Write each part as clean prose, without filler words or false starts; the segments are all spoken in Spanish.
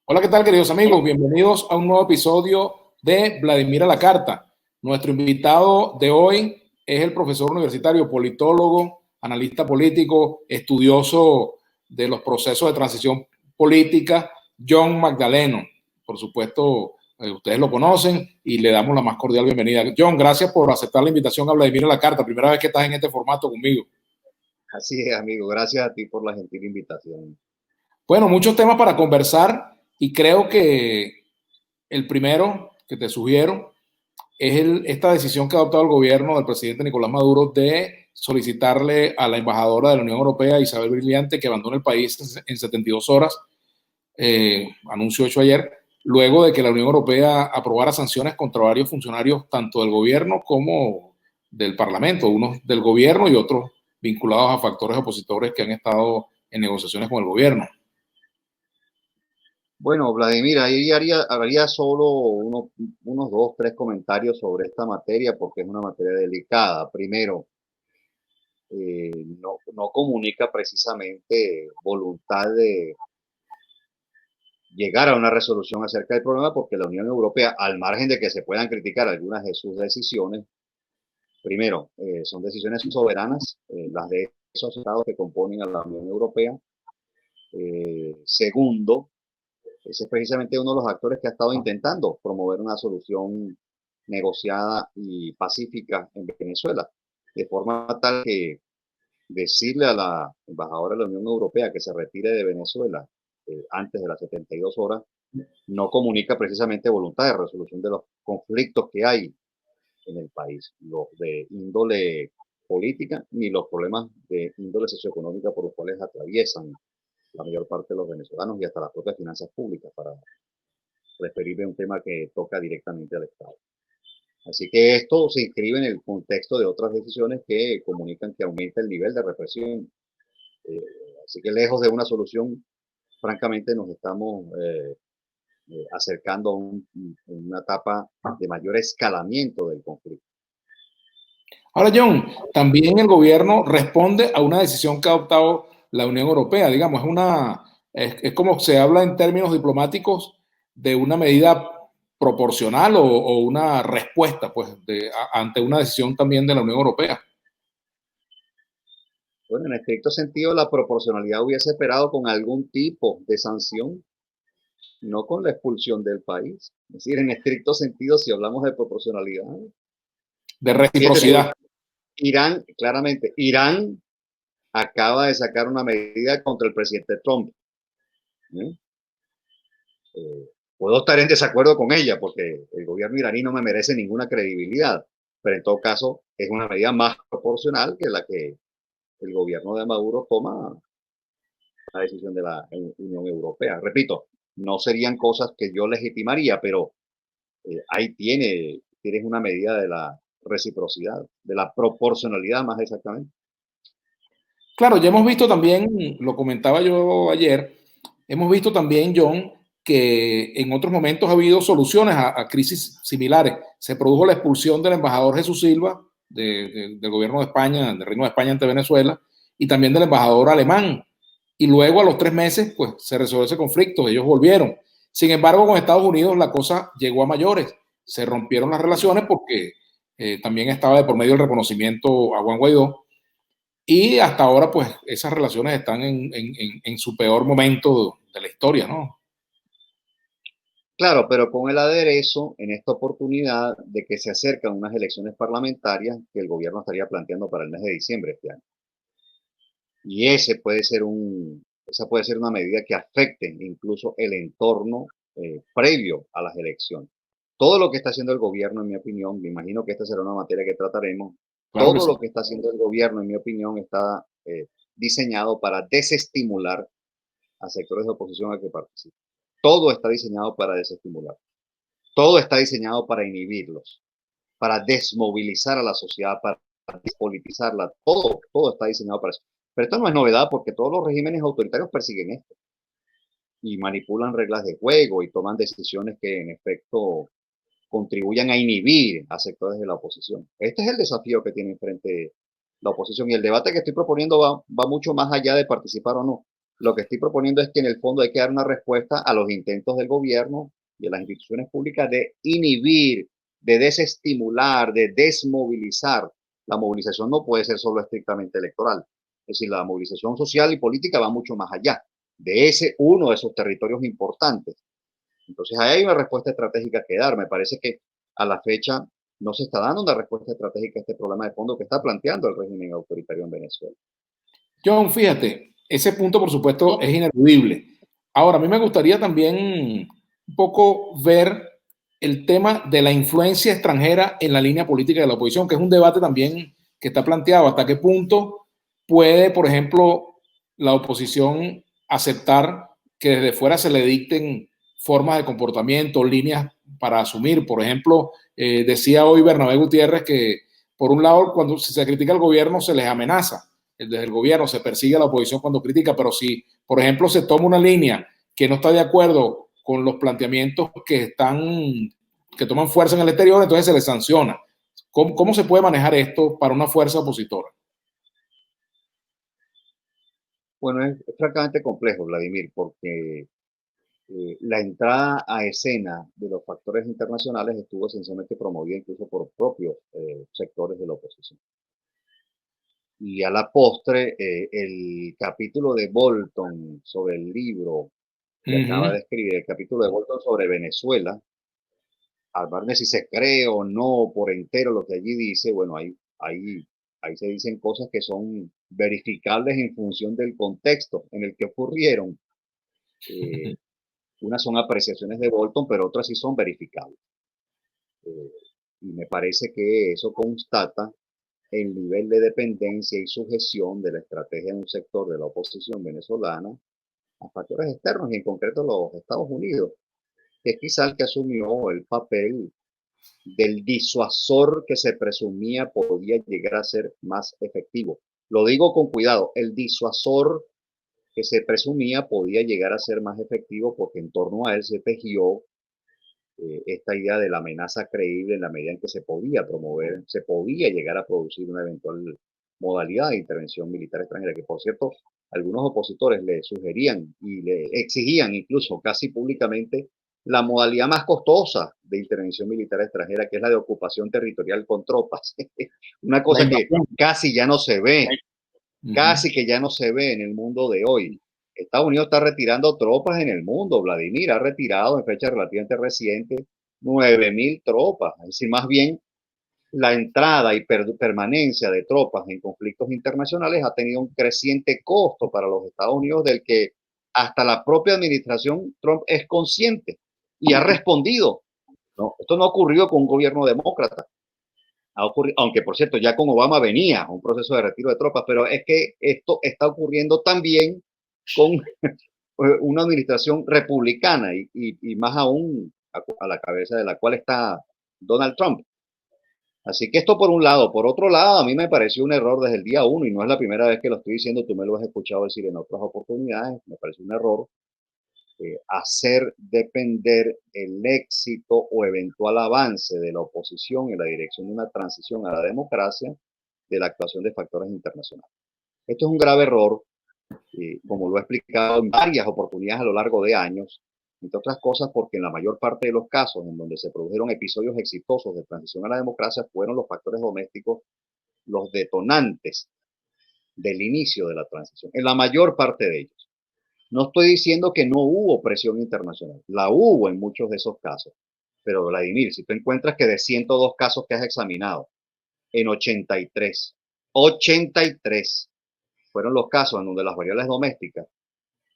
Hola, ¿qué tal, queridos amigos? Bienvenidos a un nuevo episodio de Vladimir a la Carta. Nuestro invitado de hoy es el profesor universitario, politólogo, analista político, estudioso de los procesos de transición política, John Magdaleno. Por supuesto, ustedes lo conocen y le damos la más cordial bienvenida. John, gracias por aceptar la invitación a Vladimir a la Carta. Primera vez que estás en este formato conmigo. Así es, amigo. Gracias a ti por la gentil invitación. Bueno, muchos temas para conversar y creo que el primero que te sugiero es esta decisión que ha adoptado el gobierno del presidente Nicolás Maduro de solicitarle a la embajadora de la Unión Europea, Isabel Brillante, que abandone el país en 72 horas, anuncio hecho ayer, luego de que la Unión Europea aprobara sanciones contra varios funcionarios, tanto del gobierno como del Parlamento, unos del gobierno y otros vinculados a factores opositores que han estado en negociaciones con el gobierno. Bueno, Vladimir, ahí haría solo unos dos, tres comentarios sobre esta materia porque es una materia delicada. Primero, no comunica precisamente voluntad de llegar a una resolución acerca del problema porque la Unión Europea, al margen de que se puedan criticar algunas de sus decisiones, primero, son decisiones soberanas, las de esos estados que componen a la Unión Europea. Segundo, ese es precisamente uno de los actores que ha estado intentando promover una solución negociada y pacífica en Venezuela, de forma tal que decirle a la embajadora de la Unión Europea que se retire de Venezuela antes de las 72 horas no comunica precisamente voluntad de resolución de los conflictos que hay en el país, los de índole política ni los problemas de índole socioeconómica por los cuales atraviesan la mayor parte de los venezolanos y hasta las propias finanzas públicas, para referirme a un tema que toca directamente al Estado. Así que esto se inscribe en el contexto de otras decisiones que comunican que aumenta el nivel de represión. Eh, Así que lejos de una solución, francamente nos estamos acercando a una etapa de mayor escalamiento del conflicto. Ahora, John, también el gobierno responde a una decisión que ha adoptado la Unión Europea. Digamos, es como se habla en términos diplomáticos de una medida proporcional o una respuesta pues, ante una decisión también de la Unión Europea. Bueno, en estricto sentido, la proporcionalidad hubiese esperado con algún tipo de sanción, no con la expulsión del país. Es decir, en estricto sentido, si hablamos de proporcionalidad, De fíjate tú, reciprocidad. Irán, claramente, Irán acaba de sacar una medida contra el presidente Trump. ¿eh? Puedo estar en desacuerdo con ella porque el gobierno iraní no me merece ninguna credibilidad, pero en todo caso es una medida más proporcional que la que el gobierno de Maduro toma la decisión de la Unión Europea. Repito, no serían cosas que yo legitimaría, pero ahí tienes una medida de la reciprocidad, de la proporcionalidad más exactamente. Claro, ya hemos visto también, lo comentaba yo ayer, hemos visto también, John, que en otros momentos ha habido soluciones a crisis similares. Se produjo la expulsión del embajador Jesús Silva del gobierno de España, del Reino de España ante Venezuela, y también del embajador alemán. Y luego a los 3 meses, pues se resolvió ese conflicto, ellos volvieron. Sin embargo, con Estados Unidos la cosa llegó a mayores. Se rompieron las relaciones porque también estaba de por medio el reconocimiento a Juan Guaidó y hasta ahora, pues, esas relaciones están en su peor momento de la historia, ¿no? Claro, pero con el aderezo en esta oportunidad de que se acercan unas elecciones parlamentarias que el gobierno estaría planteando para el mes de diciembre este año. Y esa puede ser una medida que afecte incluso el entorno previo a las elecciones. Todo lo que está haciendo el gobierno, en mi opinión, me imagino que esta será una materia que trataremos, Claro que todo sí. lo que está haciendo el gobierno, en mi opinión, está diseñado para desestimular a sectores de oposición a que participen. Todo está diseñado para desestimular. Todo está diseñado para inhibirlos, para desmovilizar a la sociedad, para despolitizarla. Todo está diseñado para eso. Pero esto no es novedad porque todos los regímenes autoritarios persiguen esto y manipulan reglas de juego y toman decisiones que en efecto contribuyan a inhibir a sectores de la oposición. Este es el desafío que tiene enfrente la oposición y el debate que estoy proponiendo va mucho más allá de participar o no. Lo que estoy proponiendo es que en el fondo hay que dar una respuesta a los intentos del gobierno y de las instituciones públicas de inhibir, de desestimular, de desmovilizar. La movilización no puede ser solo estrictamente electoral. Es decir, la movilización social y política va mucho más allá de uno de esos territorios importantes. Entonces, ahí hay una respuesta estratégica que dar. Me parece que a la fecha no se está dando una respuesta estratégica a este problema de fondo que está planteando el régimen autoritario en Venezuela. John, fíjate, ese punto por supuesto es ineludible. Ahora, a mí me gustaría también un poco ver el tema de la influencia extranjera en la línea política de la oposición, que es un debate también que está planteado. ¿Hasta qué punto puede, por ejemplo, la oposición aceptar que desde fuera se le dicten formas de comportamiento, líneas para asumir? Por ejemplo, decía hoy Bernabé Gutiérrez que, por un lado, cuando se critica al gobierno se les amenaza desde el gobierno, se persigue a la oposición cuando critica, pero si, por ejemplo, se toma una línea que no está de acuerdo con los planteamientos que toman fuerza en el exterior, entonces se les sanciona. ¿Cómo se puede manejar esto para una fuerza opositora? Bueno, es francamente complejo, Vladimir, porque la entrada a escena de los factores internacionales estuvo esencialmente promovida incluso por propios sectores de la oposición. Y a la postre, el capítulo de Bolton sobre el libro que acaba de escribir, el capítulo de Bolton sobre Venezuela, al ver de si se cree o no por entero lo que allí dice, bueno, ahí se dicen cosas que son verificables en función del contexto en el que ocurrieron. Eh, unas son apreciaciones de Bolton, pero otras sí son verificables. Eh, y me parece que eso constata el nivel de dependencia y sujeción de la estrategia de un sector de la oposición venezolana a factores externos y en concreto los Estados Unidos, que es quizá el que asumió el papel del disuasor que se presumía podía llegar a ser más efectivo. Lo digo con cuidado, el disuasor que se presumía podía llegar a ser más efectivo porque en torno a él se tejió esta idea de la amenaza creíble en la medida en que se podía promover, se podía llegar a producir una eventual modalidad de intervención militar extranjera, que por cierto, algunos opositores le sugerían y le exigían incluso casi públicamente la modalidad más costosa de intervención militar extranjera, que es la de ocupación territorial con tropas. Una cosa que casi ya no se ve, casi que ya no se ve en el mundo de hoy. Estados Unidos está retirando tropas en el mundo. Vladimir ha retirado en fecha relativamente reciente 9.000 tropas. Es decir, más bien la entrada y permanencia de tropas en conflictos internacionales ha tenido un creciente costo para los Estados Unidos del que hasta la propia administración Trump es consciente y ha respondido. No, esto no ocurrió con un gobierno demócrata. Aunque por cierto ya con Obama venía un proceso de retiro de tropas, pero es que esto está ocurriendo también con una administración republicana y más aún a la cabeza de la cual está Donald Trump. Así que esto por un lado. Por otro lado, a mí me pareció un error desde el día uno y no es la primera vez que lo estoy diciendo, tú me lo has escuchado decir en otras oportunidades, me pareció un error hacer depender el éxito o eventual avance de la oposición en la dirección de una transición a la democracia de la actuación de factores internacionales. Esto es un grave error, como lo he explicado en varias oportunidades a lo largo de años, entre otras cosas porque en la mayor parte de los casos en donde se produjeron episodios exitosos de transición a la democracia fueron los factores domésticos los detonantes del inicio de la transición, en la mayor parte de ellos. No estoy diciendo que no hubo presión internacional, la hubo en muchos de esos casos, pero Vladimir, si tú encuentras que de 102 casos que has examinado, en 83 fueron los casos en donde las variables domésticas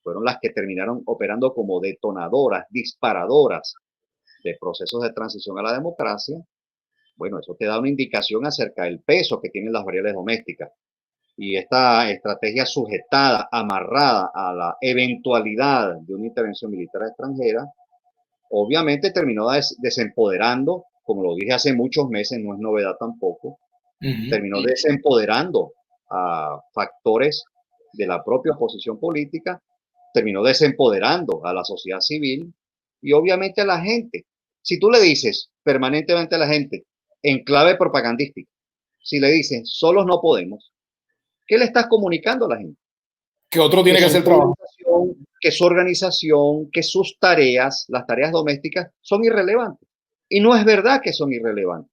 fueron las que terminaron operando como detonadoras, disparadoras de procesos de transición a la democracia, bueno, eso te da una indicación acerca del peso que tienen las variables domésticas. Y esta estrategia sujetada, amarrada a la eventualidad de una intervención militar extranjera, obviamente terminó desempoderando, como lo dije hace muchos meses, no es novedad tampoco, terminó desempoderando a factores de la propia oposición política, terminó desempoderando a la sociedad civil y obviamente a la gente. Si tú le dices permanentemente a la gente, en clave propagandística, si le dices, solos no podemos, ¿qué le estás comunicando a la gente? Que otro tiene que hacer trabajo. Que su organización, que sus tareas, las tareas domésticas, son irrelevantes. Y no es verdad que son irrelevantes.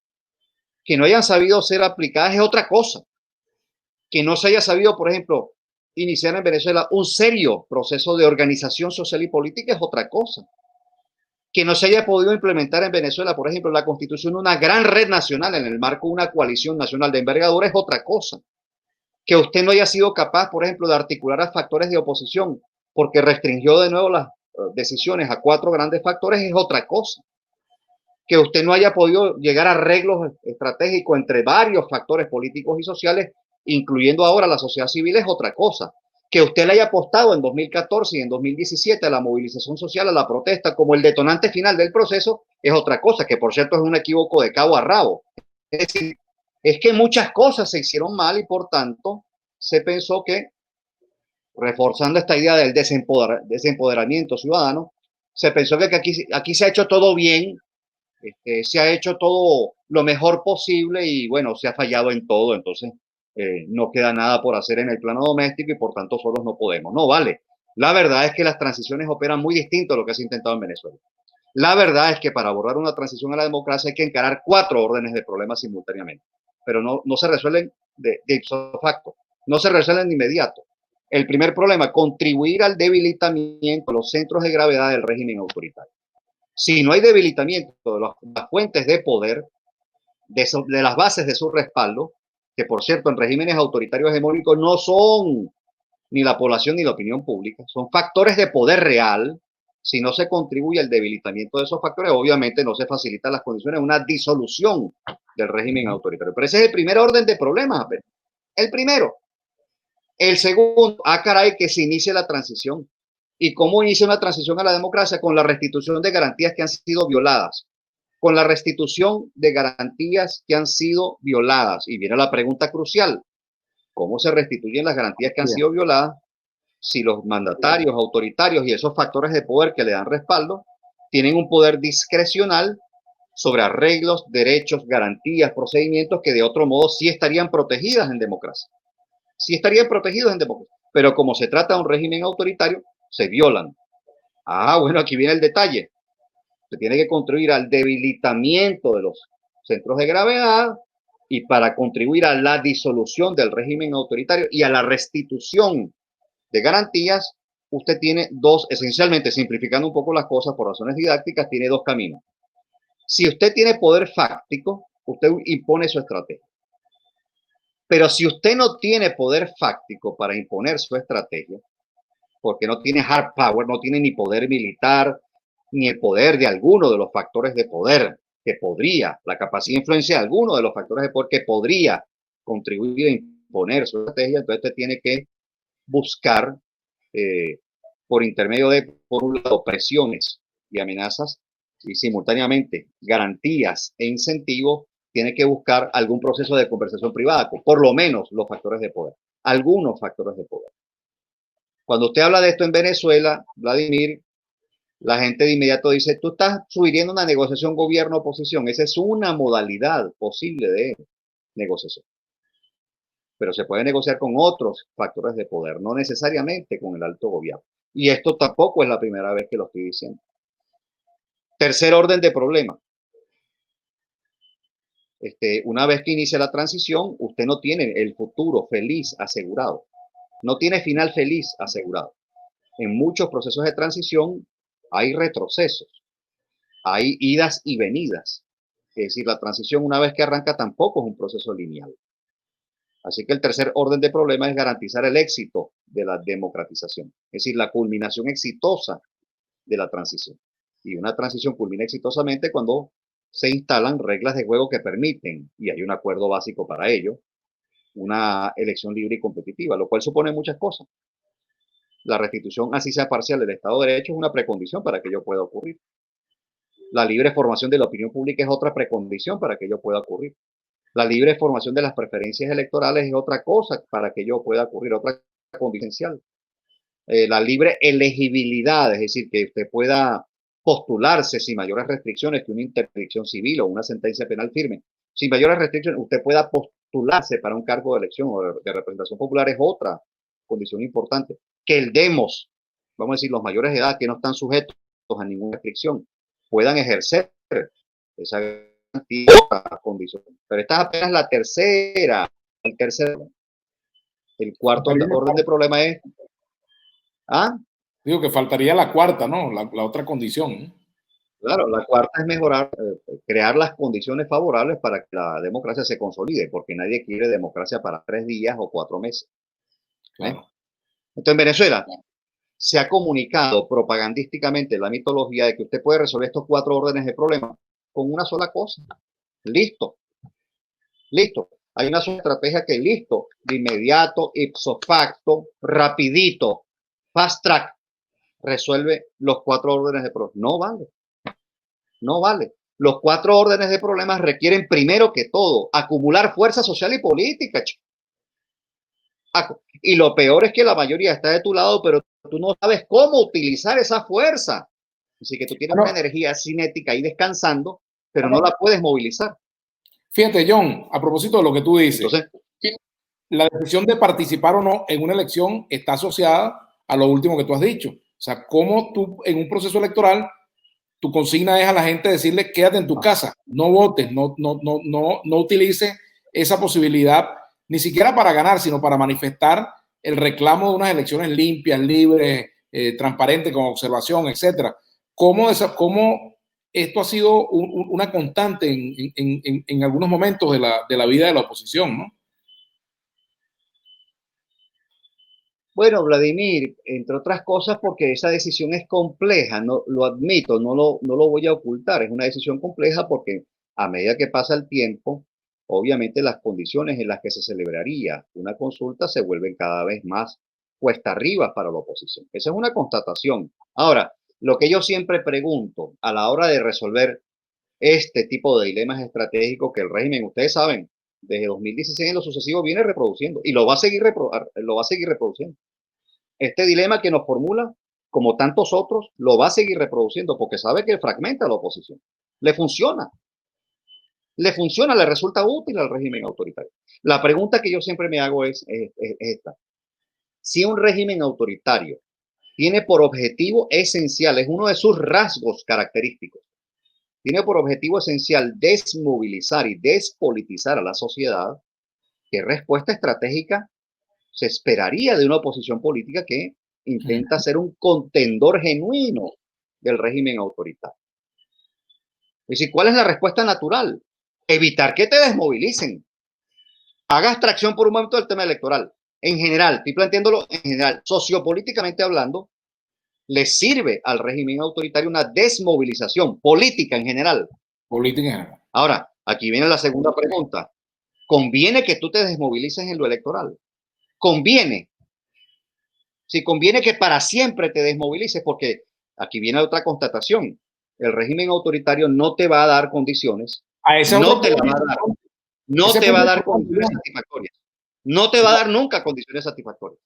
Que no hayan sabido ser aplicadas es otra cosa. Que no se haya sabido, por ejemplo, iniciar en Venezuela un serio proceso de organización social y política es otra cosa. Que no se haya podido implementar en Venezuela, por ejemplo, la constitución de una gran red nacional en el marco de una coalición nacional de envergadura es otra cosa. Que usted no haya sido capaz, por ejemplo, de articular a factores de oposición porque restringió de nuevo las decisiones a 4 grandes factores es otra cosa. Que usted no haya podido llegar a arreglos estratégicos entre varios factores políticos y sociales, incluyendo ahora la sociedad civil, es otra cosa. Que usted le haya apostado en 2014 y en 2017 a la movilización social, a la protesta, como el detonante final del proceso, es otra cosa, que por cierto es un equívoco de cabo a rabo. Es decir, es que muchas cosas se hicieron mal y por tanto se pensó que, reforzando esta idea del desempoderamiento ciudadano, se pensó que aquí se ha hecho todo bien, se ha hecho todo lo mejor posible y bueno, se ha fallado en todo, entonces no queda nada por hacer en el plano doméstico y por tanto solos no podemos. No, vale. La verdad es que las transiciones operan muy distinto a lo que se ha intentado en Venezuela. La verdad es que para abordar una transición a la democracia hay que encarar 4 órdenes de problemas simultáneamente, pero no se resuelven de ipso facto, no se resuelven de inmediato. El primer problema, contribuir al debilitamiento de los centros de gravedad del régimen autoritario. Si no hay debilitamiento de las fuentes de poder, de las bases de su respaldo, que por cierto en regímenes autoritarios hegemónicos no son ni la población ni la opinión pública, son factores de poder real. Si no se contribuye al debilitamiento de esos factores, obviamente no se facilitan las condiciones de una disolución del régimen autoritario. Pero ese es el primer orden de problemas. El primero. El segundo, caray, que se inicie la transición. ¿Y cómo inicia una transición a la democracia? Con la restitución de garantías que han sido violadas. Con la restitución de garantías que han sido violadas. Y viene la pregunta crucial. ¿Cómo se restituyen las garantías que han sido violadas si los mandatarios autoritarios y esos factores de poder que le dan respaldo tienen un poder discrecional sobre arreglos, derechos, garantías, procedimientos que de otro modo sí estarían protegidas en democracia? Sí estarían protegidos en democracia, pero como se trata de un régimen autoritario, se violan. Bueno, aquí viene el detalle. Se tiene que contribuir al debilitamiento de los centros de gravedad y para contribuir a la disolución del régimen autoritario y a la restitución de garantías, usted tiene esencialmente simplificando un poco las cosas por razones didácticas, tiene 2 caminos. Si usted tiene poder fáctico, usted impone su estrategia. Pero si usted no tiene poder fáctico para imponer su estrategia, porque no tiene hard power, no tiene ni poder militar, ni el poder de alguno de los factores de poder que podría, la capacidad de influencia de alguno de los factores de poder que podría contribuir a imponer su estrategia, entonces usted tiene que buscar por intermedio de, por un lado, presiones y amenazas y simultáneamente garantías e incentivos, tiene que buscar algún proceso de conversación privada, por lo menos los factores de poder, algunos factores de poder. Cuando usted habla de esto en Venezuela, Vladimir, la gente de inmediato dice, tú estás sugiriendo una negociación gobierno-oposición. Esa es una modalidad posible de negociación. Pero se puede negociar con otros factores de poder, no necesariamente con el alto gobierno. Y esto tampoco es la primera vez que lo estoy diciendo. Tercer orden de problema. Una vez que inicia la transición, usted no tiene el futuro feliz asegurado. No tiene final feliz asegurado. En muchos procesos de transición hay retrocesos, hay idas y venidas. Es decir, la transición una vez que arranca tampoco es un proceso lineal. Así que el tercer orden de problema es garantizar el éxito de la democratización, es decir, la culminación exitosa de la transición. Y una transición culmina exitosamente cuando se instalan reglas de juego que permiten, y hay un acuerdo básico para ello, una elección libre y competitiva, lo cual supone muchas cosas. La restitución, así sea parcial, del Estado de Derecho es una precondición para que ello pueda ocurrir. La libre formación de la opinión pública es otra precondición para que ello pueda ocurrir. La libre formación de las preferencias electorales es otra cosa para que ello pueda ocurrir, otra condicional. La libre elegibilidad, es decir, que usted pueda postularse sin mayores restricciones que una interdicción civil o una sentencia penal firme. Sin mayores restricciones, usted pueda postularse para un cargo de elección o de representación popular es otra condición importante, que el demos, vamos a decir, los mayores de edad que no están sujetos a ninguna restricción, puedan ejercer esa condición. Pero esta es apenas la tercera, el tercero. El cuarto orden de problema es, digo que faltaría la cuarta, ¿no? La otra condición, ¿no? Claro, la cuarta es mejorar, crear las condiciones favorables para que la democracia se consolide, porque nadie quiere democracia para 3 días o 4 meses. Claro. Entonces, en Venezuela se ha comunicado propagandísticamente la mitología de que usted puede resolver estos 4 órdenes de problema con una sola cosa. Listo. Listo. Hay una sola estrategia que listo, de inmediato, ipso facto, rapidito, fast track, resuelve los 4 órdenes de problema. No vale. No vale. Los 4 órdenes de problemas requieren primero que todo acumular fuerza social y política. Y lo peor es que la mayoría está de tu lado, pero tú no sabes cómo utilizar esa fuerza. Así que tú tienes una energía cinética ahí descansando, pero no la puedes movilizar. Fíjate, John, a propósito de lo que tú dices, entonces, la decisión de participar o no en una elección está asociada a lo último que tú has dicho. O sea, cómo tú en un proceso electoral, tu consigna es a la gente decirle quédate en tu casa, no votes, no utilices esa posibilidad ni siquiera para ganar, sino para manifestar el reclamo de unas elecciones limpias, libres, transparentes, con observación, etcétera. ¿Cómo esto ha sido una constante en algunos momentos de la vida de la oposición, ¿no? Bueno, Vladimir, entre otras cosas, porque esa decisión es compleja, no lo admito, no lo voy a ocultar, es una decisión compleja porque a medida que pasa el tiempo, obviamente las condiciones en las que se celebraría una consulta se vuelven cada vez más cuesta arriba para la oposición. Esa es una constatación. Ahora, lo que yo siempre pregunto a la hora de resolver este tipo de dilemas estratégicos que el régimen, ustedes saben, desde 2016 en lo sucesivo viene reproduciendo y lo va a seguir reproduciendo. Este dilema que nos formula, como tantos otros, lo va a seguir reproduciendo porque sabe que fragmenta a la oposición. Le funciona, le resulta útil al régimen autoritario. La pregunta que yo siempre me hago es esta. Si un régimen autoritario tiene por objetivo esencial, es uno de sus rasgos característicos, tiene por objetivo esencial desmovilizar y despolitizar a la sociedad, ¿qué respuesta estratégica se esperaría de una oposición política que intenta ser un contendor genuino del régimen autoritario? Es decir, ¿cuál es la respuesta natural? Evitar que te desmovilicen. Haga abstracción por un momento del tema electoral. En general, estoy planteándolo en general, sociopolíticamente hablando, le sirve al régimen autoritario una desmovilización política en general. Política en general. Ahora, aquí viene la segunda pregunta. ¿Conviene que tú te desmovilices en lo electoral? Conviene. Si conviene que para siempre te desmovilices, porque aquí viene otra constatación. El régimen autoritario no te va a dar condiciones, no te la va a dar, no te va a dar condiciones satisfactorias, no te va a dar nunca condiciones satisfactorias.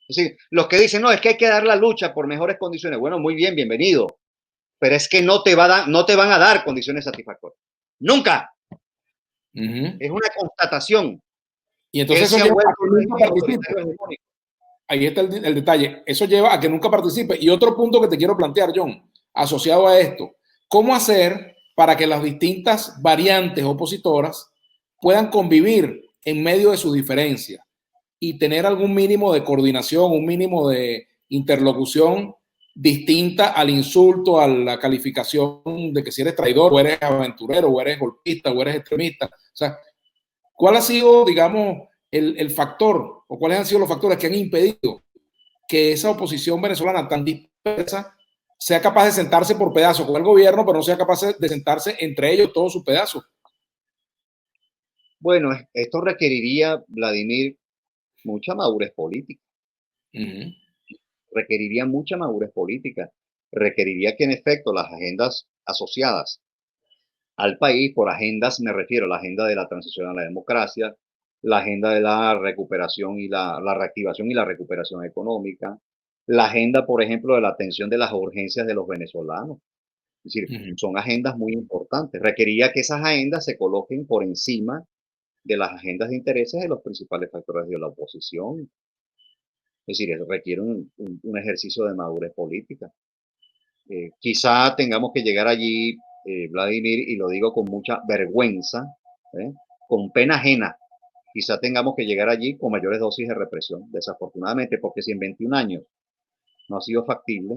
Es decir, los que dicen, no, es que hay que dar la lucha por mejores condiciones, bueno, muy bien, bienvenido, pero es que no te van a dar condiciones satisfactorias. Nunca. Es una constatación. Y entonces eso lleva a que nunca participe. Ahí está el detalle. Eso lleva a que nunca participe. Y otro punto que te quiero plantear, John, asociado a esto, ¿cómo hacer para que las distintas variantes opositoras puedan convivir en medio de sus diferencias y tener algún mínimo de coordinación, un mínimo de interlocución distinta al insulto, a la calificación de que si eres traidor o eres aventurero o eres golpista o eres extremista? O sea, ¿cuál ha sido, digamos, el factor o cuáles han sido los factores que han impedido que esa oposición venezolana tan dispersa sea capaz de sentarse por pedazos con el gobierno, pero no sea capaz de sentarse entre ellos todos sus pedazos? Bueno, esto requeriría, Vladimir, mucha madurez política. Requeriría mucha madurez política. Requeriría que, en efecto, las agendas asociadas al país, por agendas me refiero a la agenda de la transición a la democracia, la agenda de la recuperación y la reactivación y la recuperación económica, la agenda, por ejemplo, de la atención de las urgencias de los venezolanos. Es decir, son agendas muy importantes. Requeriría que esas agendas se coloquen por encima de las agendas de intereses de los principales factores de la oposición. Es decir, eso requiere un ejercicio de madurez política. Quizá tengamos que llegar allí, Vladimir, y lo digo con mucha vergüenza, con pena ajena, quizá tengamos que llegar allí con mayores dosis de represión, desafortunadamente, porque si en 21 años no ha sido factible,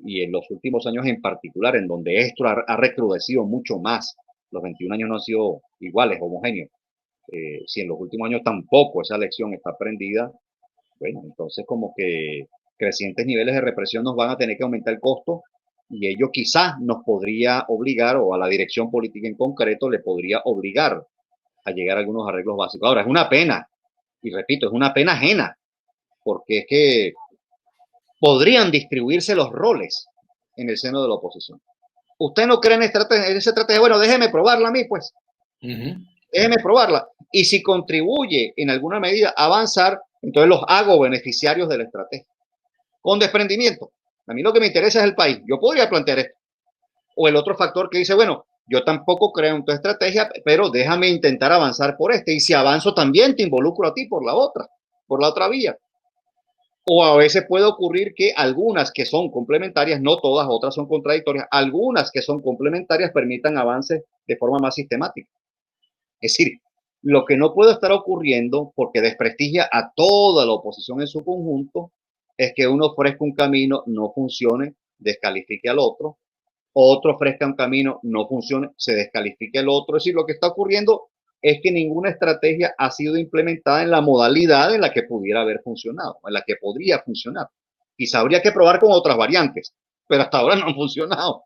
y en los últimos años en particular, en donde esto ha recrudecido mucho más, los 21 años no han sido iguales, homogéneos, si en los últimos años tampoco esa lección está aprendida, bueno, entonces como que crecientes niveles de represión nos van a tener que aumentar el costo y ello quizás nos podría obligar, o a la dirección política en concreto le podría obligar a llegar a algunos arreglos básicos. Ahora, es una pena, y repito, es una pena ajena, porque es que podrían distribuirse los roles en el seno de la oposición. Usted no cree en esa estrategia, bueno, déjeme probarla a mí, pues. Déjeme probarla. Y si contribuye en alguna medida a avanzar, entonces los hago beneficiarios de la estrategia. Con desprendimiento. A mí lo que me interesa es el país. Yo podría plantear esto. O el otro factor que dice, bueno, yo tampoco creo en tu estrategia, pero déjame intentar avanzar por este. Y si avanzo también te involucro a ti por la otra vía. O a veces puede ocurrir que algunas que son complementarias, no todas, otras son contradictorias, algunas que son complementarias permitan avances de forma más sistemática. Es decir, lo que no puede estar ocurriendo, porque desprestigia a toda la oposición en su conjunto, es que uno ofrezca un camino, no funcione, descalifique al otro ofrezca un camino, no funcione, se descalifique el otro. Es decir, lo que está ocurriendo es que ninguna estrategia ha sido implementada en la modalidad en la que pudiera haber funcionado, en la que podría funcionar. Quizá habría que probar con otras variantes, pero hasta ahora no han funcionado.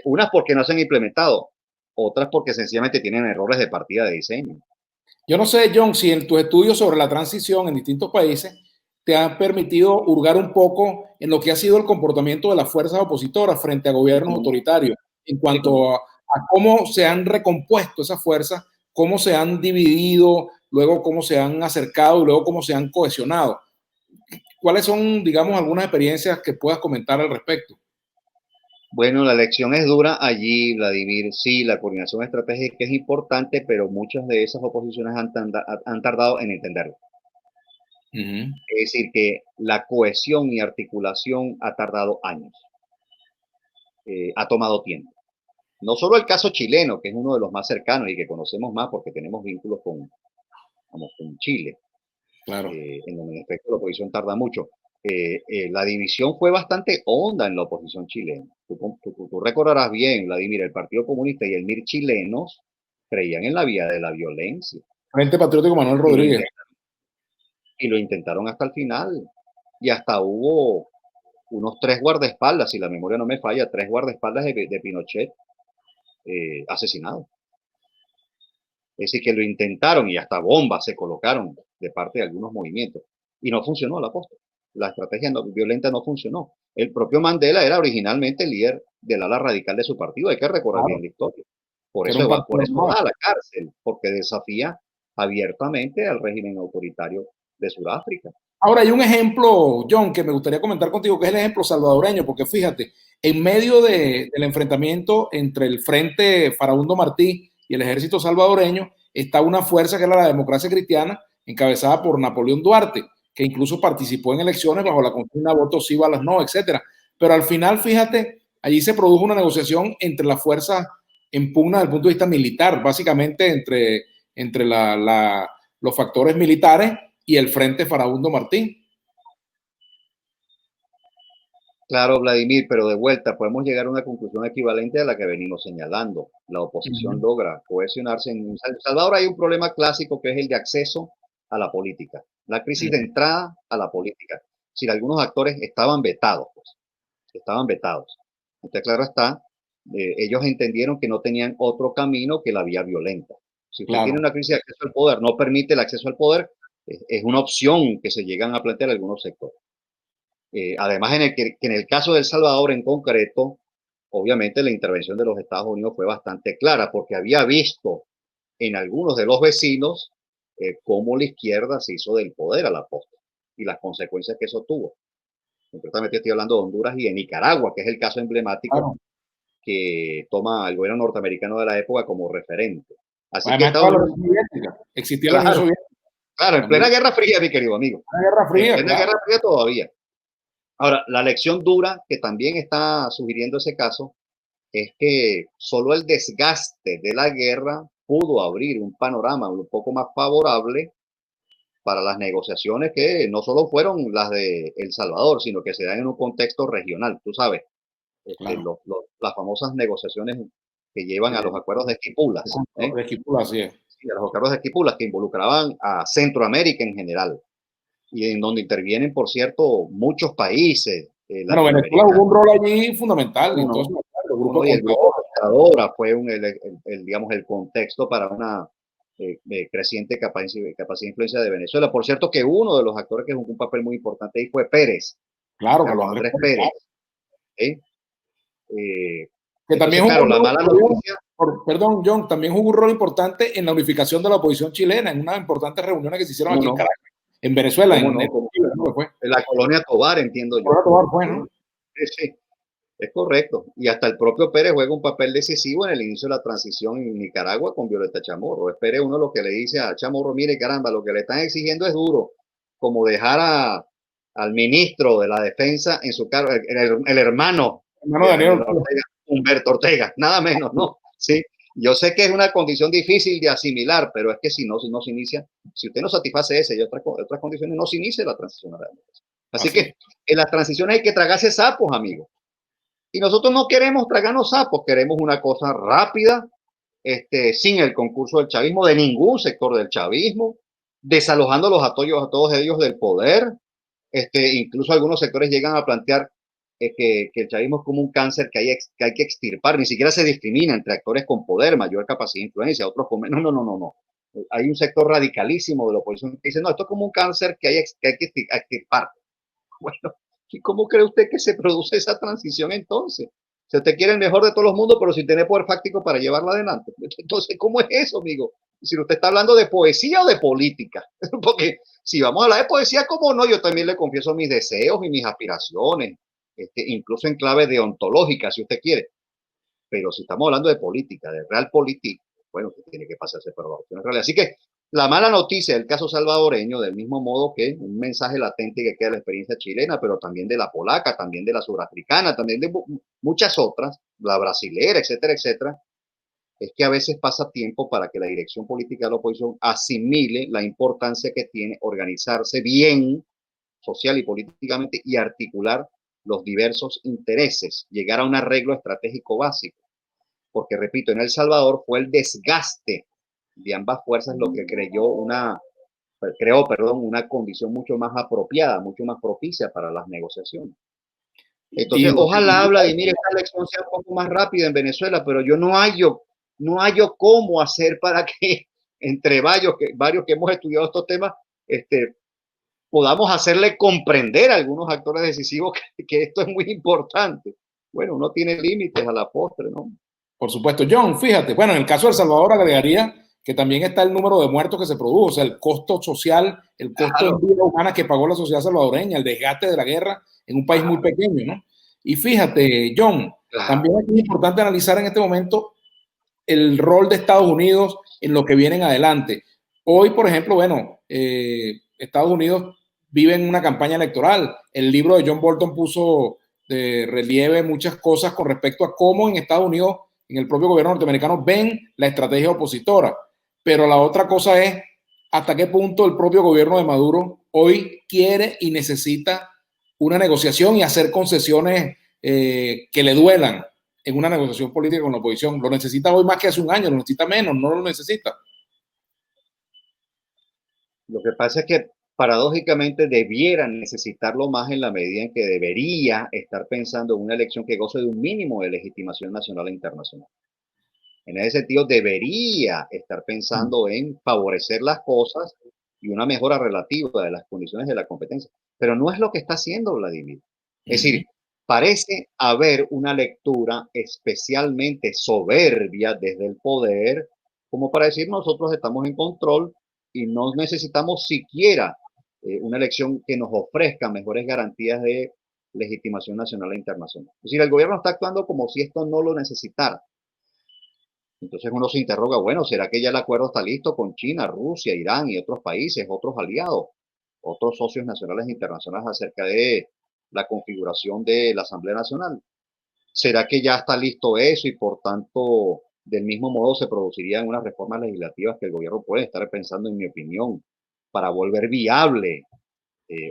Unas porque no se han implementado, otras porque sencillamente tienen errores de partida de diseño. Yo no sé, John, si en tus estudios sobre la transición en distintos países te han permitido hurgar un poco en lo que ha sido el comportamiento de las fuerzas opositoras frente a gobiernos autoritarios, en cuanto a cómo se han recompuesto esas fuerzas, cómo se han dividido, luego cómo se han acercado y luego cómo se han cohesionado. ¿Cuáles son, digamos, algunas experiencias que puedas comentar al respecto? Bueno, la elección es dura allí, Vladimir. Sí, la coordinación estratégica es importante, pero muchas de esas oposiciones han tardado en entenderlo. Es decir, que la cohesión y articulación ha tardado años, ha tomado tiempo. No solo el caso chileno, que es uno de los más cercanos y que conocemos más porque tenemos vínculos con Chile, claro. en donde en efecto la oposición tarda mucho. La división fue bastante honda en la oposición chilena. Tú recordarás bien, Vladimir, el Partido Comunista y el MIR chilenos creían en la vía de la violencia. Frente Patriótico Manuel Rodríguez. Y lo intentaron hasta el final. Y hasta hubo unos 3 guardaespaldas, si la memoria no me falla, 3 guardaespaldas de Pinochet asesinados. Es decir, que lo intentaron y hasta bombas se colocaron de parte de algunos movimientos. Y no funcionó la posta. La estrategia violenta no funcionó. El propio Mandela era originalmente el líder del ala radical de su partido. Hay que recordar bien la historia. Por eso va a la cárcel, porque desafía abiertamente al régimen autoritario de Sudáfrica. Ahora hay un ejemplo, John, que me gustaría comentar contigo, que es el ejemplo salvadoreño, porque fíjate, en medio del enfrentamiento entre el Frente Farabundo Martí y el ejército salvadoreño, está una fuerza que era la democracia cristiana, encabezada por Napoleón Duarte, que incluso participó en elecciones bajo la consigna votos sí, balas no, etcétera. Pero al final, fíjate, allí se produjo una negociación entre las fuerzas en pugna desde el punto de vista militar, básicamente entre los factores militares y el Frente Farabundo Martí. Claro, Vladimir, pero de vuelta podemos llegar a una conclusión equivalente a la que venimos señalando. La oposición logra cohesionarse. En El Salvador hay un problema clásico que es el de acceso a la política, la crisis de entrada a la política. Si algunos actores estaban vetados, pues, estaban vetados. Entonces, claro está, ellos entendieron que no tenían otro camino que la vía violenta. Si usted tiene una crisis de acceso al poder, no permite el acceso al poder, es una opción que se llegan a plantear algunos sectores. Además, en el caso de El Salvador en concreto, obviamente la intervención de los Estados Unidos fue bastante clara, porque había visto en algunos de los vecinos cómo la izquierda se hizo del poder a la postre y las consecuencias que eso tuvo. Concretamente estoy hablando de Honduras y de Nicaragua, que es el caso emblemático que toma el gobierno norteamericano de la época como referente. Así Además, que existía la Unión Soviética. Claro, en plena Guerra Fría, mi querido amigo. La Guerra Fría, En plena claro. Guerra Fría todavía. Ahora, la lección dura que también está sugiriendo ese caso es que solo el desgaste de la guerra pudo abrir un panorama un poco más favorable para las negociaciones que no solo fueron las de El Salvador, sino que se dan en un contexto regional. Tú sabes, Claro. las famosas negociaciones que llevan a los acuerdos de Esquipulas, ¿eh? De Esquipulas, así es. Sí, a los acuerdos de Esquipulas que involucraban a Centroamérica en general y en donde intervienen, por cierto, muchos países Bueno, Venezuela jugó latinoamericanos. un rol allí fundamental, y Uno, entonces, los grupos uno y el contadores. grupo Contadora fue digamos, el contexto para una creciente capacidad de influencia de Venezuela. Por cierto, que uno de los actores que jugó un papel muy importante ahí fue Pérez, Claro, Carlos Carlos Andrés Andrés Pérez, Pérez. claro. ¿Eh? Eh, Que también entonces, jugó claro, un la rol, mala noticia, perdón, John, también jugó un rol importante en la unificación de la oposición chilena, en unas importantes reuniones que se hicieron ¿cómo aquí en no? Caracas, en Venezuela, ¿Cómo en no? ¿Cómo Chile, ¿no? Que fue. la colonia Tovar, entiendo yo. Ahora tomar fue, ¿no? Sí, sí, es correcto. Y hasta el propio Pérez juega un papel decisivo en el inicio de la transición en Nicaragua con Violeta Chamorro. Es Pérez uno lo que le dice a Chamorro, mire caramba, lo que le están exigiendo es duro, como dejar al ministro de la defensa en su cargo, el hermano Hermano de Daniel Daniel Ortega. Ortega, Humberto Ortega, nada menos, ¿no? Sí, yo sé que es una condición difícil de asimilar, pero es que si no se inicia, si usted no satisface esa y otras condiciones, no se inicia la transición a la democracia. Así Así es. que en las transiciones hay que tragarse sapos, amigos. Y nosotros no queremos tragarnos sapos, queremos una cosa rápida, sin el concurso del chavismo, de ningún sector del chavismo, desalojándolos a todos ellos del poder. Incluso algunos sectores llegan a plantear que el chavismo es como un cáncer que hay que extirpar, ni siquiera se discrimina entre actores con poder, mayor capacidad de influencia, otros con menos. No, no, no, no. Hay un sector radicalísimo de la oposición que dice, no, esto es como un cáncer que hay que extirpar. Bueno, ¿y cómo cree usted que se produce esa transición entonces? Si usted quiere el mejor de todos los mundos, pero sin tener poder fáctico para llevarla adelante. Entonces, ¿cómo es eso, amigo? Si usted está hablando de poesía o de política. Porque si vamos a hablar de poesía, ¿cómo no? Yo también le confieso mis deseos y mis aspiraciones, incluso en clave deontológica, si usted quiere. Pero si estamos hablando de política, de realpolitik, bueno, usted tiene que pasarse por la opción real. Así que la mala noticia del caso salvadoreño, del mismo modo que un mensaje latente que queda de la experiencia chilena, pero también de la polaca, también de la surafricana, también de muchas otras, la brasilera, etcétera, etcétera, es que a veces pasa tiempo para que la dirección política de la oposición asimile la importancia que tiene organizarse bien social y políticamente y articular los diversos intereses, llegar a un arreglo estratégico básico. Porque, repito, en El Salvador fue el desgaste de ambas fuerzas lo que creó, perdón, una condición mucho más apropiada, mucho más propicia para las negociaciones. Entonces, Y, ojalá habla de, mire, esta elección sea un poco más rápida en Venezuela, pero yo no hallo cómo hacer para que entre varios que hemos estudiado estos temas, podamos hacerle comprender a algunos actores decisivos que esto es muy importante. Bueno, uno tiene límites a la postre, ¿no? por supuesto, John, fíjate, bueno, en el caso de El Salvador agregaría que también está el número de muertos que se produjo, o sea, el costo social, el costo en Claro, vida humana que pagó la sociedad salvadoreña, el desgaste de la guerra en un país muy claro, pequeño, ¿no? Y fíjate, John, también claro. es importante analizar en este momento el rol de Estados Unidos en lo que viene en adelante. Hoy, por ejemplo, bueno, Estados Unidos vive en una campaña electoral. El libro de John Bolton puso de relieve muchas cosas con respecto a cómo en Estados Unidos, en el propio gobierno norteamericano, ven la estrategia opositora. Pero la otra cosa es hasta qué punto el propio gobierno de Maduro hoy quiere y necesita una negociación y hacer concesiones que le duelan en una negociación política con la oposición. Lo necesita hoy más que hace un año, lo necesita menos, no lo necesita. Lo que pasa es que paradójicamente debiera necesitarlo más en la medida en que debería estar pensando en una elección que goce de un mínimo de legitimación nacional e internacional. En ese sentido, debería estar pensando en favorecer las cosas y una mejora relativa de las condiciones de la competencia. Pero no es lo que está haciendo Vladimir. Es decir, parece haber una lectura especialmente soberbia desde el poder, como para decir nosotros estamos en control y no necesitamos siquiera una elección que nos ofrezca mejores garantías de legitimación nacional e internacional. Es decir, el gobierno está actuando como si esto no lo necesitara. Entonces uno se interroga, bueno, ¿será que ya el acuerdo está listo con China, Rusia, Irán y otros países, otros aliados, otros socios nacionales e internacionales acerca de la configuración de la Asamblea Nacional? ¿Será que ya está listo eso y por tanto del mismo modo se producirían unas reformas legislativas que el gobierno puede estar pensando, en mi opinión, para volver viable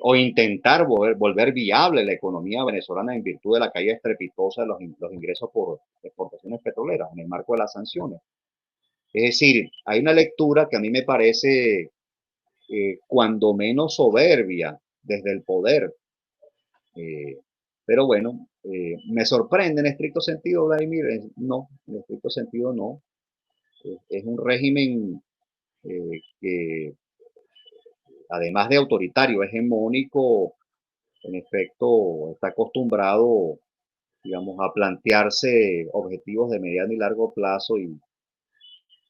o intentar volver viable la economía venezolana en virtud de la caída estrepitosa de los ingresos por exportaciones petroleras en el marco de las sanciones? Es decir, hay una lectura que a mí me parece cuando menos soberbia desde el poder. Eh, pero bueno, me sorprende en estricto sentido, Vladimir. No, en estricto sentido no. Es un régimen que, además de autoritario, hegemónico, en efecto, está acostumbrado, digamos, a plantearse objetivos de mediano y largo plazo y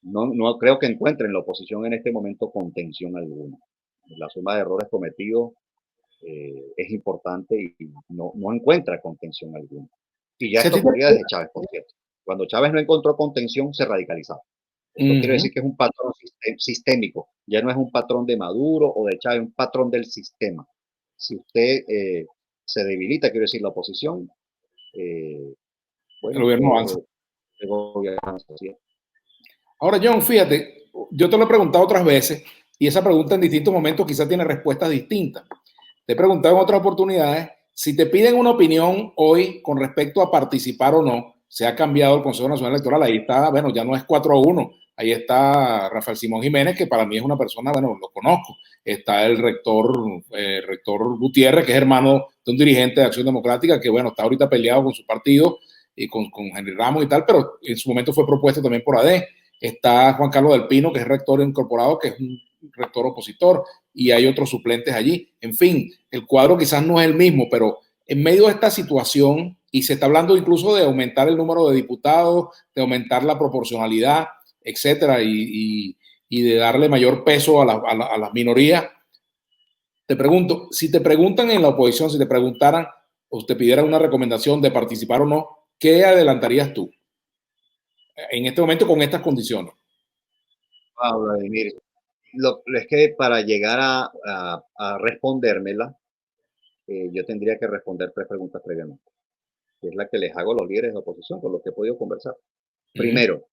no creo que encuentre en la oposición en este momento contención alguna. La suma de errores cometidos es importante y no encuentra contención alguna. Y ya Si a esto ti te- ocurría desde Chávez, por cierto. Cuando Chávez no encontró contención, se radicalizaba. Esto quiere Ujú. decir que es un patrón sistémico, ya no es un patrón de Maduro o de Chávez, es un patrón del sistema. Si usted se debilita, quiero decir, la oposición, eh, El bueno, gobierno avanza. el gobierno así. Ahora, John, fíjate, yo te lo he preguntado otras veces y esa pregunta en distintos momentos quizás tiene respuestas distintas. Te he preguntado en otras oportunidades si te piden una opinión hoy con respecto a participar o no. Se ha cambiado el Consejo Nacional Electoral, ahí está, bueno, ya no es 4-1, ahí está Rafael Simón Jiménez, que para mí es una persona, bueno, lo conozco. Está el rector Gutiérrez, que es hermano de un dirigente de Acción Democrática, que bueno, está ahorita peleado con su partido y con Henry Ramos y tal, pero en su momento fue propuesto también por AD. Está Juan Carlos del Pino, que es rector incorporado, que es un rector opositor, y hay otros suplentes allí. En fin, el cuadro quizás no es el mismo, pero en medio de esta situación, y se está hablando incluso de aumentar el número de diputados, de aumentar la proporcionalidad, etcétera, y de darle mayor peso a las minorías, te pregunto, si te preguntan en la oposición, si te preguntaran o te pidieran una recomendación de participar o no, ¿qué adelantarías tú en este momento con estas condiciones? Ah, Vladimir, es que para llegar a respondérmela, yo tendría que responder tres preguntas previamente, que es la que les hago a los líderes de oposición con los que he podido conversar. Uh -huh. Primero,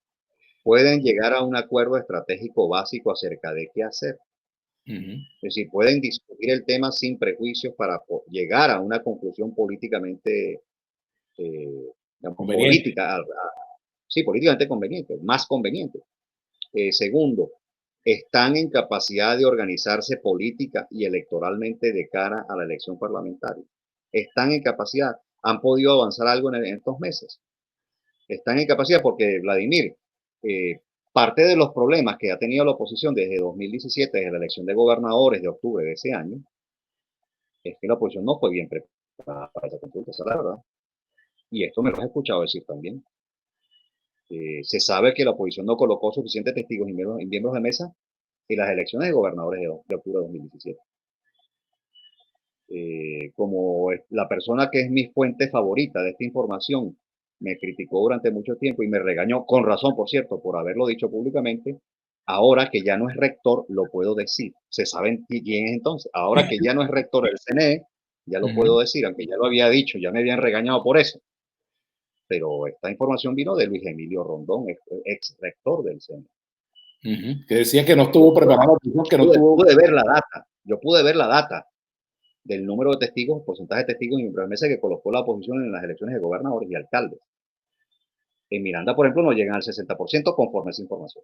¿pueden llegar a un acuerdo estratégico básico acerca de qué hacer? Uh -huh. Es decir, ¿pueden discutir el tema sin prejuicios para llegar a una conclusión políticamente, digamos, Conveniente. sí, políticamente conveniente, más conveniente? Segundo, ¿están en capacidad de organizarse política y electoralmente de cara a la elección parlamentaria? ¿Están en capacidad? ¿Han podido avanzar algo en estos meses? Están en capacidad porque, Vladimir, parte de los problemas que ha tenido la oposición desde 2017, desde la elección de gobernadores de octubre de ese año, es que la oposición no fue bien preparada para esa consulta, esa es la verdad. Y esto me lo has escuchado decir también. Se sabe que la oposición no colocó suficientes testigos y miembros de mesa en las elecciones de gobernadores de octubre de 2017. Como la persona que es mi fuente favorita de esta información me criticó durante mucho tiempo y me regañó, con razón, por cierto, por haberlo dicho públicamente, ahora que ya no es rector, lo puedo decir. ¿Se saben quién es entonces? Ahora que ya no es rector del CNE, ya Uh lo -huh. puedo decir, aunque ya lo había dicho, ya me habían regañado por eso. Pero esta información vino de Luis Emilio Rondón, ex rector del CNE. Uh -huh. Que decía que no Yo estuvo preparado, que no tuvo. pude ver la data, yo pude ver la data del número de testigos, porcentaje de testigos y miembros de mesa que colocó la oposición en las elecciones de gobernadores y alcaldes. En Miranda, por ejemplo, no llegan al 60% conforme a esa información.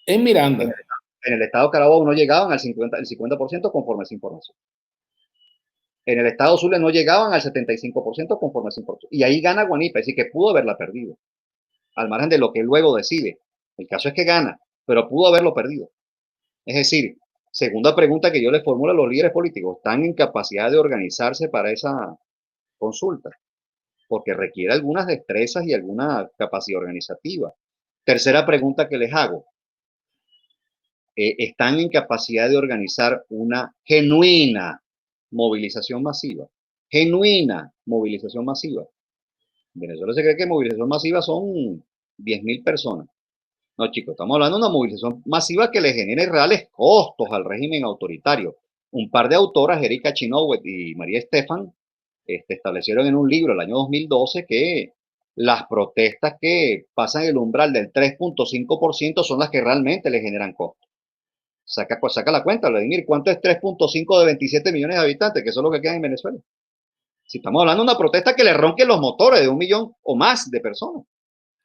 En En Miranda. el estado de Carabobo no llegaban al 50% conforme a esa información. En el estado Zulia no llegaban al 75% conforme a esa información. Y ahí gana Guanipa, es decir, que pudo haberla perdido, al margen de lo que él luego decide. El caso es que gana, pero pudo haberlo perdido. Es decir, segunda pregunta que yo le formulo a los líderes políticos, ¿están en capacidad de organizarse para esa consulta? Porque requiere algunas destrezas y alguna capacidad organizativa. Tercera pregunta que les hago, ¿están en capacidad de organizar una genuina movilización masiva? Genuina movilización masiva. En Venezuela se cree que movilización masiva son 10.000 personas. No, chicos, estamos hablando de una movilización masiva que le genere reales costos al régimen autoritario. Un par de autoras, Erika Chinowet y María Estefan, establecieron en un libro el año 2012 que las protestas que pasan el umbral del 3.5% son las que realmente le generan costos. Saca la cuenta, Vladimir, ¿cuánto es 3.5 de 27 millones de habitantes? Que son los que quedan en Venezuela. Si estamos hablando de una protesta que le ronque los motores de 1 millón o más de personas.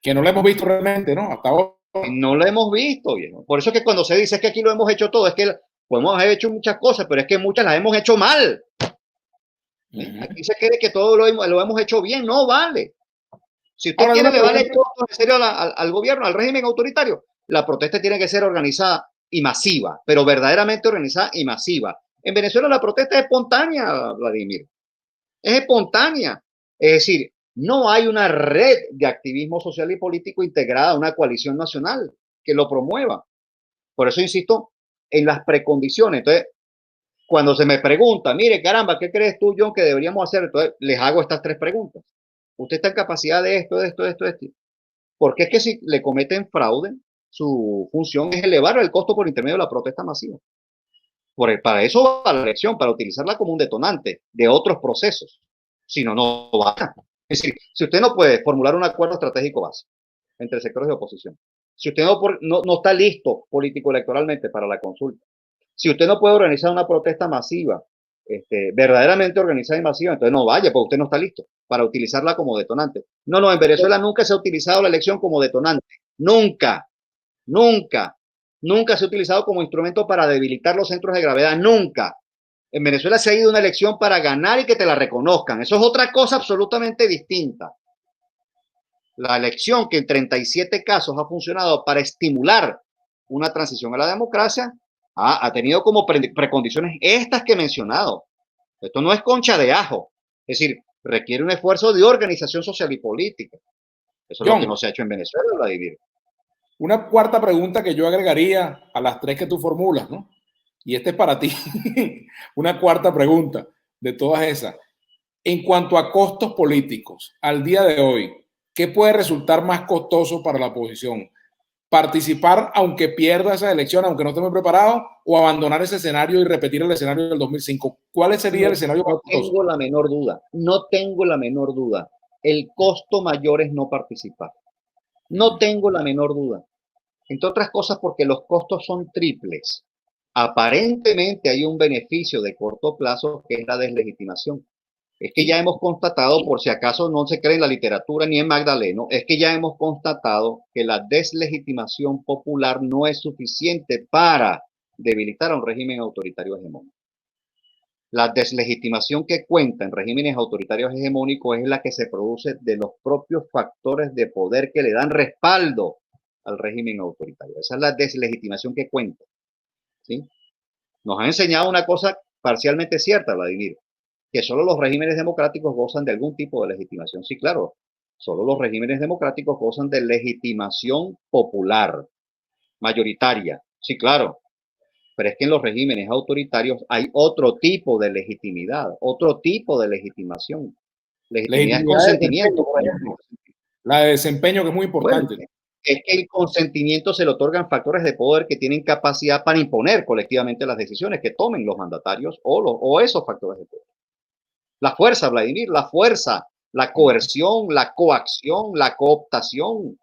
Que no lo hemos visto realmente, ¿no? Hasta ahora. No lo hemos visto, viejo. Por eso es que cuando se dice que aquí lo hemos hecho todo, es que podemos haber hecho muchas cosas, pero es que muchas las hemos hecho mal. Aquí se cree que todo lo hemos hecho bien, no vale. Si usted quiere le vale todo en serio al gobierno, al régimen autoritario, la protesta tiene que ser organizada y masiva, pero verdaderamente organizada y masiva. En Venezuela la protesta es espontánea, Vladimir. Es espontánea. Es decir, no hay una red de activismo social y político integrada, una coalición nacional que lo promueva. Por eso insisto en las precondiciones. Entonces, cuando se me pregunta, mire, caramba, ¿qué crees tú, John, que deberíamos hacer? Entonces, les hago estas 3 preguntas. ¿Usted está en capacidad de esto, de esto, de esto, de esto? Porque es que si le cometen fraude, su función es elevar el costo por intermedio de la protesta masiva. Para eso va la elección, para utilizarla como un detonante de otros procesos. Si no, no va. Es decir, si usted no puede formular un acuerdo estratégico base entre sectores de oposición, si usted no está listo político-electoralmente para la consulta, si usted no puede organizar una protesta masiva, verdaderamente organizada y masiva, entonces no vaya, porque usted no está listo para utilizarla como detonante. No, en Venezuela nunca se ha utilizado la elección como detonante. Nunca, nunca, nunca se ha utilizado como instrumento para debilitar los centros de gravedad. Nunca. En Venezuela se ha ido una elección para ganar y que te la reconozcan. Eso es otra cosa absolutamente distinta. La elección que en 37 casos ha funcionado para estimular una transición a la democracia ha tenido como precondiciones estas que he mencionado. Esto no es concha de ajo. Es decir, requiere un esfuerzo de organización social y política. Eso es John, lo que no se ha hecho en Venezuela, Vladimir. Una cuarta pregunta que yo agregaría a las 3 que tú formulas, ¿no? Y esta es para ti. Una cuarta pregunta de todas esas. En cuanto a costos políticos, al día de hoy, ¿qué puede resultar más costoso para la oposición? ¿Participar aunque pierda esa elección, aunque no esté muy preparado, o abandonar ese escenario y repetir el escenario del 2005? ¿Cuál sería el escenario más costoso? No tengo la menor duda, no tengo la menor duda. El costo mayor es no participar. No tengo la menor duda. Entre otras cosas porque los costos son triples. Aparentemente hay un beneficio de corto plazo que es la deslegitimación. Es que ya hemos constatado, por si acaso no se cree en la literatura ni en Magdaleno, es que ya hemos constatado que la deslegitimación popular no es suficiente para debilitar a un régimen autoritario hegemónico. La deslegitimación que cuenta en regímenes autoritarios hegemónicos es la que se produce de los propios factores de poder que le dan respaldo al régimen autoritario. Esa es la deslegitimación que cuenta. ¿Sí? Nos ha enseñado una cosa parcialmente cierta, Vladimir, que solo los regímenes democráticos gozan de algún tipo de legitimación. Sí, claro, solo los regímenes democráticos gozan de legitimación popular, mayoritaria. Sí, claro, pero es que en los regímenes autoritarios hay otro tipo de legitimidad, otro tipo de legitimación. Legitimidad es consentimiento. La de desempeño, que es muy Bueno, importante. es que el consentimiento se le otorgan factores de poder que tienen capacidad para imponer colectivamente las decisiones que tomen los mandatarios o esos factores de poder. La fuerza, Vladimir, la fuerza, la coerción, la coacción, la cooptación.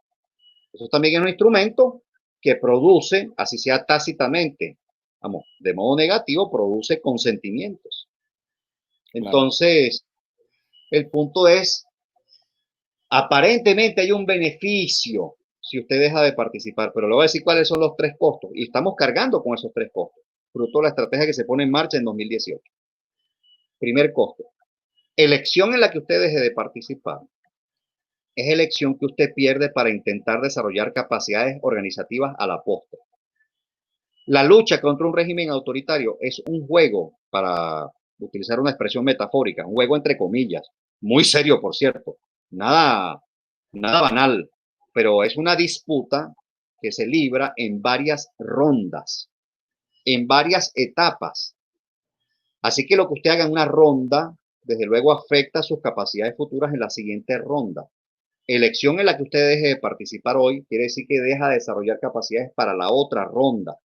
Eso también es un instrumento que produce, así sea tácitamente, vamos, de modo negativo, produce consentimientos. Entonces, el punto es, aparentemente hay un beneficio si usted deja de participar, pero le voy a decir cuáles son los 3 costos. Y estamos cargando con esos 3 costos, fruto de la estrategia que se pone en marcha en 2018. Primer costo, elección en la que usted deje de participar es elección que usted pierde para intentar desarrollar capacidades organizativas a la postre. La lucha contra un régimen autoritario es un juego, para utilizar una expresión metafórica, un juego entre comillas, muy serio, por cierto, nada banal, pero es una disputa que se libra en varias rondas, en varias etapas. Así que lo que usted haga en una ronda, desde luego afecta sus capacidades futuras en la siguiente ronda. elección en la que usted deje de participar hoy quiere decir que deja de desarrollar capacidades para la otra ronda.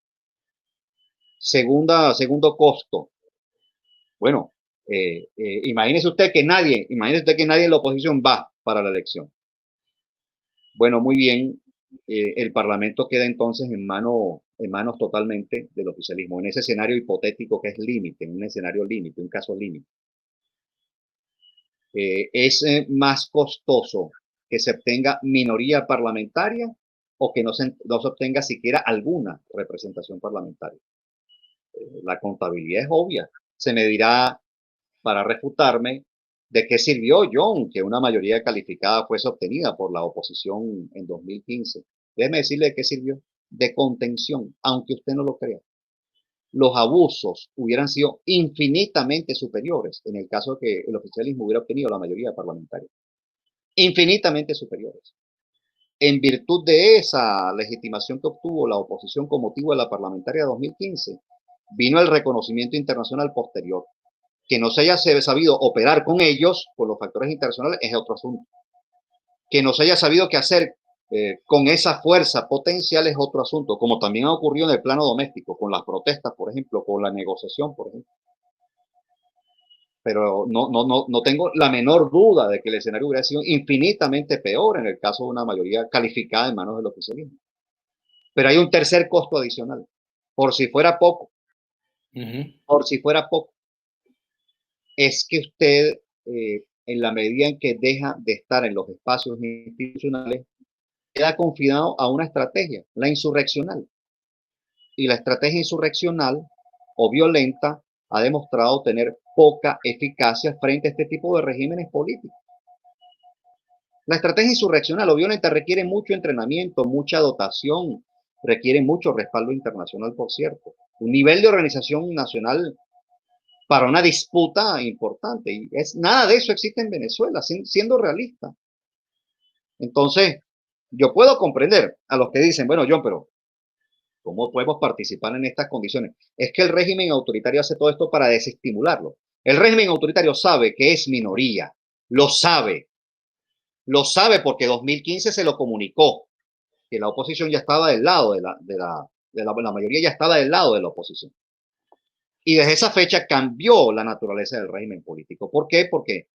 Segundo costo. Bueno, imagínese usted que nadie en la oposición va para la elección. Bueno, muy bien, el Parlamento queda entonces en manos totalmente del oficialismo, en ese escenario hipotético que es límite, en un escenario límite, un caso límite. Es más costoso que se obtenga minoría parlamentaria o que no se obtenga siquiera alguna representación parlamentaria. La contabilidad es obvia. Se me dirá, para refutarme, de qué sirvió, John, que una mayoría calificada fuese obtenida por la oposición en 2015. Déjeme decirle de qué sirvió. De contención, aunque usted no lo crea. Los abusos hubieran sido infinitamente superiores en el caso de que el oficialismo hubiera obtenido la mayoría parlamentaria. Infinitamente superiores. En virtud de esa legitimación que obtuvo la oposición con motivo de la parlamentaria de 2015, vino el reconocimiento internacional posterior. Que no se haya sabido operar con ellos, con los factores internacionales, es otro asunto. Que no se haya sabido qué hacer con esa fuerza potencial es otro asunto, como también ha ocurrido en el plano doméstico, con las protestas, por ejemplo, con la negociación, por ejemplo. Pero no tengo la menor duda de que el escenario hubiera sido infinitamente peor en el caso de una mayoría calificada en manos del oficialismo. Pero hay un tercer costo adicional, por si fuera poco, por si fuera poco, es que usted, en la medida en que deja de estar en los espacios institucionales, queda confinado a una estrategia, la insurreccional. Y la estrategia insurreccional o violenta ha demostrado tener poca eficacia frente a este tipo de regímenes políticos. La estrategia insurreccional o violenta requiere mucho entrenamiento, mucha dotación, requiere mucho respaldo internacional, por cierto. Un nivel de organización nacional para una disputa importante. Y nada de eso existe en Venezuela, siendo realista. Entonces, yo puedo comprender a los que dicen, bueno, John, pero ¿cómo podemos participar en estas condiciones? Es que el régimen autoritario hace todo esto para desestimularlo. El régimen autoritario sabe que es minoría, lo sabe porque 2015 se lo comunicó, que la oposición ya estaba del lado la mayoría ya estaba del lado de la oposición. Y desde esa fecha cambió la naturaleza del régimen político. ¿Por qué? Porque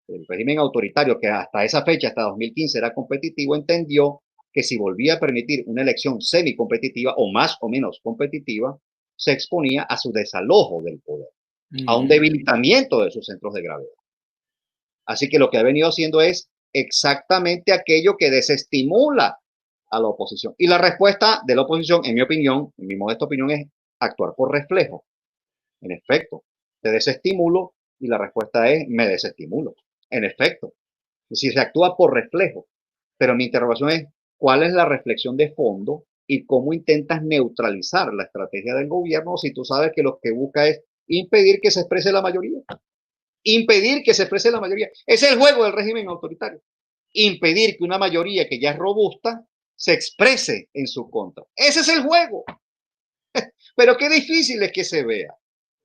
el régimen autoritario, que hasta esa fecha, hasta 2015, era competitivo, entendió que si volvía a permitir una elección semi-competitiva o más o menos competitiva, se exponía a su desalojo del poder, a un debilitamiento de sus centros de gravedad. Así que lo que ha venido haciendo es exactamente aquello que desestimula a la oposición. Y la respuesta de la oposición, en mi opinión, en mi modesta opinión, es actuar por reflejo. En efecto, te desestimulo y la respuesta es me desestimulo. En efecto, si se actúa por reflejo. Pero mi interrogación es, ¿cuál es la reflexión de fondo y cómo intentas neutralizar la estrategia del gobierno si tú sabes que lo que busca es impedir que se exprese la mayoría? Impedir que se exprese la mayoría. Ese es el juego del régimen autoritario. Impedir que una mayoría que ya es robusta se exprese en su contra. Ese es el juego. Pero qué difícil es que se vea.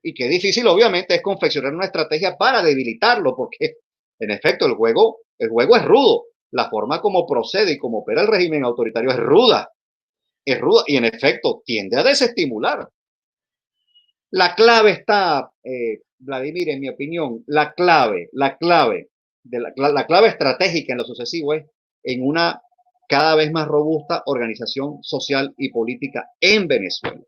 Y qué difícil, obviamente, es confeccionar una estrategia para debilitarlo, porque, en efecto, el juego es rudo. La forma como procede y como opera el régimen autoritario es ruda. Es ruda y, en efecto, tiende a desestimular. La clave está, Vladimir, en mi opinión, la clave estratégica en lo sucesivo es en una cada vez más robusta organización social y política en Venezuela.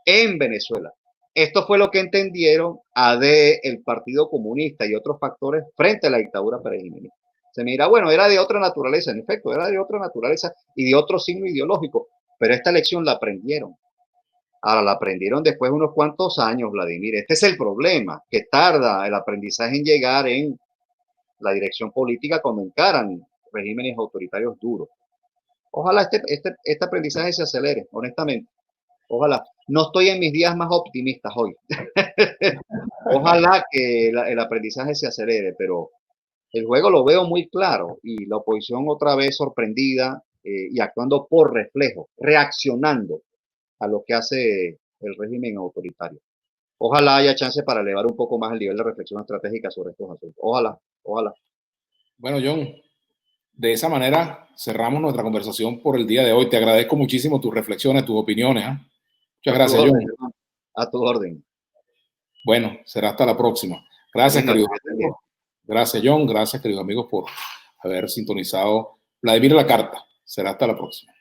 En Venezuela. Esto fue lo que entendieron AD, el Partido Comunista y otros factores frente a la dictadura peregrina. Se me dirá, bueno, era de otra naturaleza, en efecto, era de otra naturaleza y de otro signo ideológico, pero esta lección la aprendieron. Ahora la aprendieron después de unos cuantos años, Vladimir. Este es el problema, que tarda el aprendizaje en llegar en la dirección política cuando encaran regímenes autoritarios duros. Ojalá este aprendizaje se acelere, honestamente. Ojalá. No estoy en mis días más optimistas hoy. Ojalá que el aprendizaje se acelere, pero el juego lo veo muy claro y la oposición otra vez sorprendida y actuando por reflejo, reaccionando a lo que hace el régimen autoritario. Ojalá haya chance para elevar un poco más el nivel de reflexión estratégica sobre estos asuntos. Ojalá, ojalá. Bueno, John, de esa manera cerramos nuestra conversación por el día de hoy. Te agradezco muchísimo tus reflexiones, tus opiniones. Muchas gracias, John. A tu orden. Bueno, será hasta la próxima. Gracias, queridos amigos. Gracias, John. Gracias, queridos amigos, por haber sintonizado Vladimir La Carta. Será hasta la próxima.